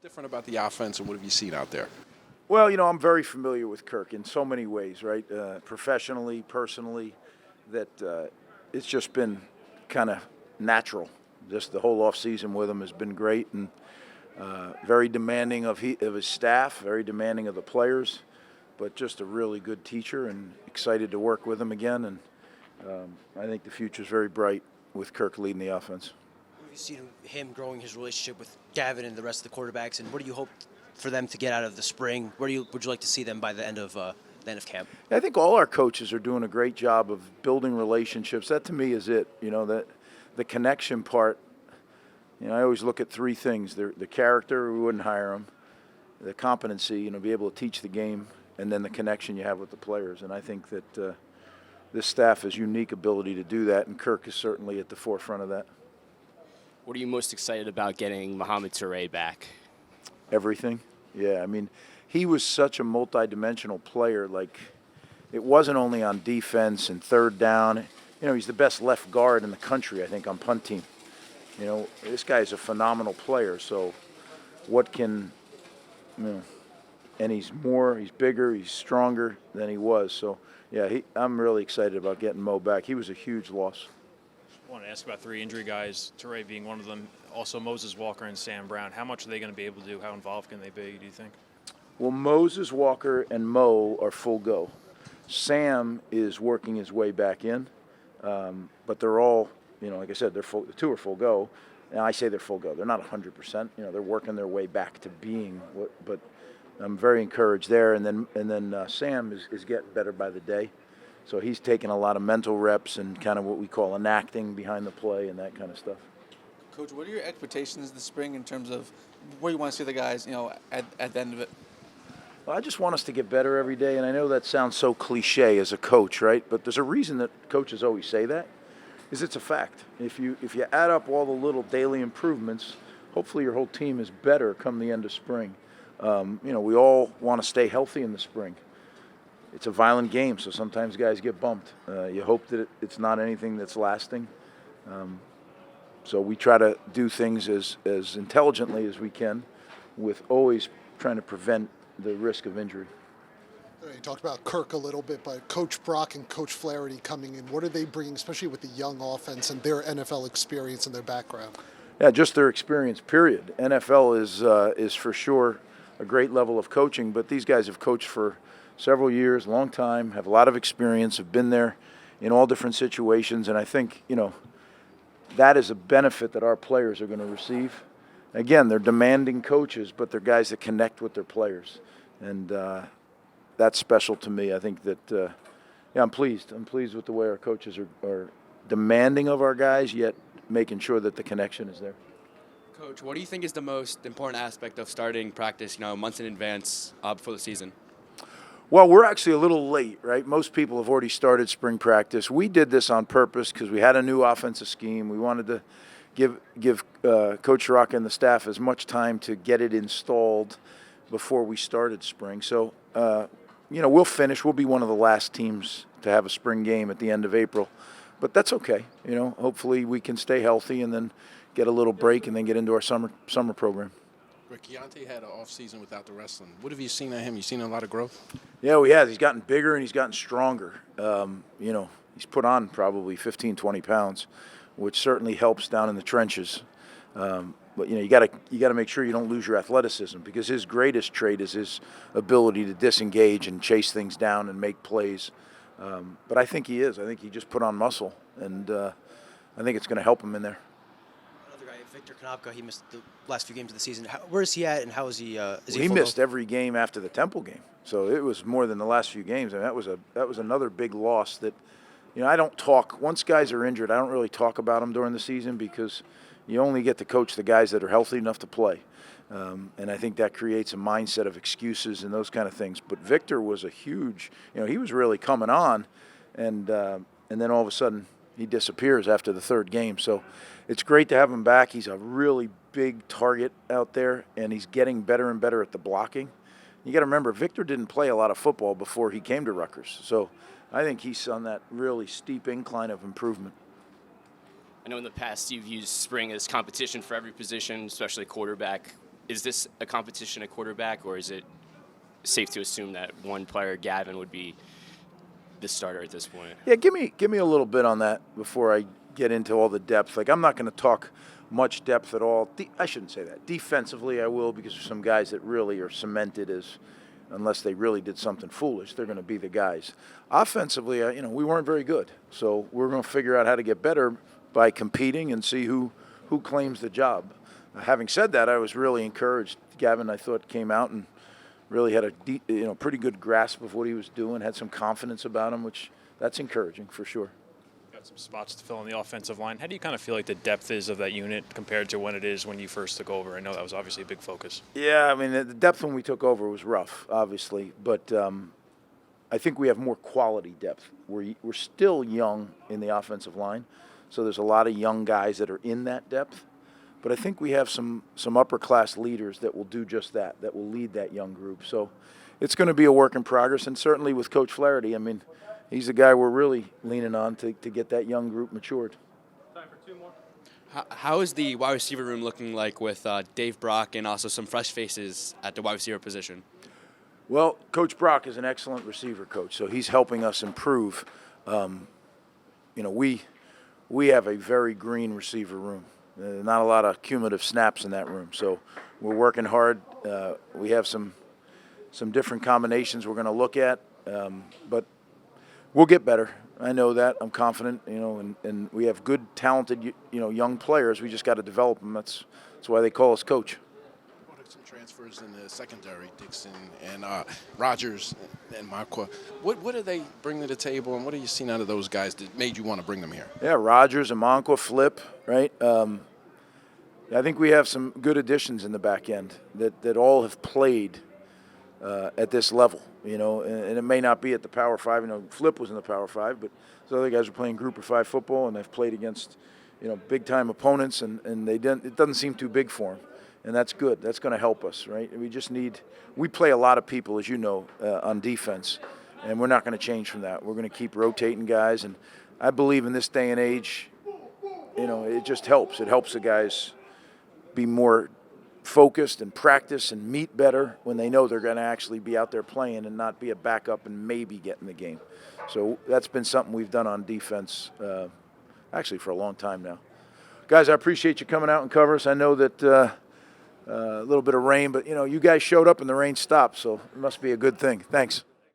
Different about the offense, and what have you seen out there? Well, I'm very familiar with Kirk in so many ways, right? Professionally, personally, that it's just been kind of natural. Just the whole off season with him has been great, and very demanding of his staff, very demanding of the players, but just a really good teacher, and excited to work with him again. And I think the future is very bright with Kirk leading the offense. Have you seen him growing his relationship with Gavin and the rest of the quarterbacks, and what do you hope for them to get out of the spring? Would you like to see them by the end of camp? I think all our coaches are doing a great job of building relationships. That to me is it. That the connection part. I always look at three things: the character, we wouldn't hire them; the competency, be able to teach the game, and then the connection you have with the players. And I think that this staff has unique ability to do that, and Kirk is certainly at the forefront of that. What are you most excited about getting Mohamed Toure back? Everything. Yeah, he was such a multi-dimensional player. Like, it wasn't only on defense and third down. He's the best left guard in the country, I think, on punt team. This guy is a phenomenal player. So and he's bigger, he's stronger than he was. So, yeah, I'm really excited about getting Mo back. He was a huge loss. I want to ask about three injury guys, Toure being one of them, also Moses Walker and Sam Brown. How much are they going to be able to do? How involved can they be, do you think? Well, Moses Walker and Mo are full go. Sam is working his way back in, but they're all, like I said, the two are full go. And I say they're full go. They're not 100%. They're working their way back to being but I'm very encouraged there. And then Sam is getting better by the day. So he's taking a lot of mental reps and kind of what we call enacting behind the play and that kind of stuff. Coach, what are your expectations this spring in terms of where you want to see the guys, at the end of it? Well, I just want us to get better every day, and I know that sounds so cliche as a coach, right? But there's a reason that coaches always say that, is it's a fact. If you add up all the little daily improvements, hopefully your whole team is better come the end of spring. We all want to stay healthy in the spring. It's a violent game, so sometimes guys get bumped. You hope that it's not anything that's lasting. So we try to do things as intelligently as we can, with always trying to prevent the risk of injury. You talked about Kirk a little bit, but Coach Brock and Coach Flaherty coming in, what are they bringing, especially with the young offense and their NFL experience and their background? Yeah, just their experience, period. NFL is for sure a great level of coaching, but these guys have coached for several years, long time, have a lot of experience, have been there in all different situations, and I think, that is a benefit that our players are going to receive. Again, they're demanding coaches, but they're guys that connect with their players, and that's special to me. I think that, I'm pleased. I'm pleased with the way our coaches are demanding of our guys, yet making sure that the connection is there. Coach, what do you think is the most important aspect of starting practice, months in advance before the season? Well, we're actually a little late, right? Most people have already started spring practice. We did this on purpose because we had a new offensive scheme. We wanted to give Coach Rock and the staff as much time to get it installed before we started spring. So, we'll finish. We'll be one of the last teams to have a spring game at the end of April. But that's okay. Hopefully we can stay healthy and then get a little break and then get into our summer program. Keontae had an off-season without the wrestling. What have you seen of him? You seen a lot of growth? Yeah, we have. He's gotten bigger and he's gotten stronger. He's put on probably 15, 20 pounds, which certainly helps down in the trenches. But you got to make sure you don't lose your athleticism, because his greatest trait is his ability to disengage and chase things down and make plays. But I think he is. I think he just put on muscle, and I think it's going to help him in there. Victor Konopka, he missed the last few games of the season. Where is he at, and how is he? He missed every game after the Temple game, so it was more than the last few games. And that was another big loss. That, I don't talk. Once guys are injured, I don't really talk about them during the season, because you only get to coach the guys that are healthy enough to play. And I think that creates a mindset of excuses and those kind of things. But Victor was a huge. He was really coming on, and then all of a sudden he disappears after the third game. So it's great to have him back. He's a really big target out there, and he's getting better and better at the blocking. You got to remember, Victor didn't play a lot of football before he came to Rutgers. So I think he's on that really steep incline of improvement. I know in the past you've used spring as competition for every position, especially quarterback. is this a competition at quarterback, or is it safe to assume that one player, Gavin, would be the starter at this point? Yeah, give me a little bit on that before I get into all the depth. Like, I'm not going to talk much depth at all. I shouldn't say that. Defensively, I will, because there's some guys that really are cemented as, unless they really did something foolish, they're going to be the guys. Offensively, we weren't very good, so we're going to figure out how to get better by competing and see who claims the job. Having said that, I was really encouraged. Gavin, I thought, came out and really had a pretty good grasp of what he was doing, had some confidence about him, which that's encouraging for sure. Got some spots to fill in the offensive line. How do you kind of feel like the depth is of that unit compared to when it is when you first took over? I know that was obviously a big focus. Yeah, I mean, the depth when we took over was rough, obviously, but I think we have more quality depth. We're still young in the offensive line, so there's a lot of young guys that are in that depth. But I think we have some upper-class leaders that will do just that will lead that young group. So it's going to be a work in progress, and certainly with Coach Flaherty, I mean, he's the guy we're really leaning on to get that young group matured. Time for two more. How is the wide receiver room looking like with Dave Brock and also some fresh faces at the wide receiver position? Well, Coach Brock is an excellent receiver coach, so he's helping us improve. We have a very green receiver room. Not a lot of cumulative snaps in that room, so we're working hard. We have some different combinations we're going to look at, but we'll get better. I know that. I'm confident, and we have good, talented, young players. We just got to develop them. That's why they call us coach. What are some transfers in the secondary, Dixon and Rogers and Marqua? What do they bring to the table, and what have you seen out of those guys that made you want to bring them here? Yeah, Rogers and Monqua, Flip, right? I think we have some good additions in the back end that all have played at this level, and it may not be at the Power 5. Flip was in the Power 5, but those other guys are playing Group of 5 football, and they've played against, big-time opponents, and it doesn't seem too big for them, and that's good. That's going to help us, right? We play a lot of people, as you know, on defense, and we're not going to change from that. We're going to keep rotating guys, and I believe in this day and age, it just helps. It helps the guys be more focused and practice and meet better when they know they're going to actually be out there playing and not be a backup and maybe get in the game. So that's been something we've done on defense actually for a long time now. Guys, I appreciate you coming out and cover us. I know that a little bit of rain, but you guys showed up and the rain stopped, so it must be a good thing. Thanks.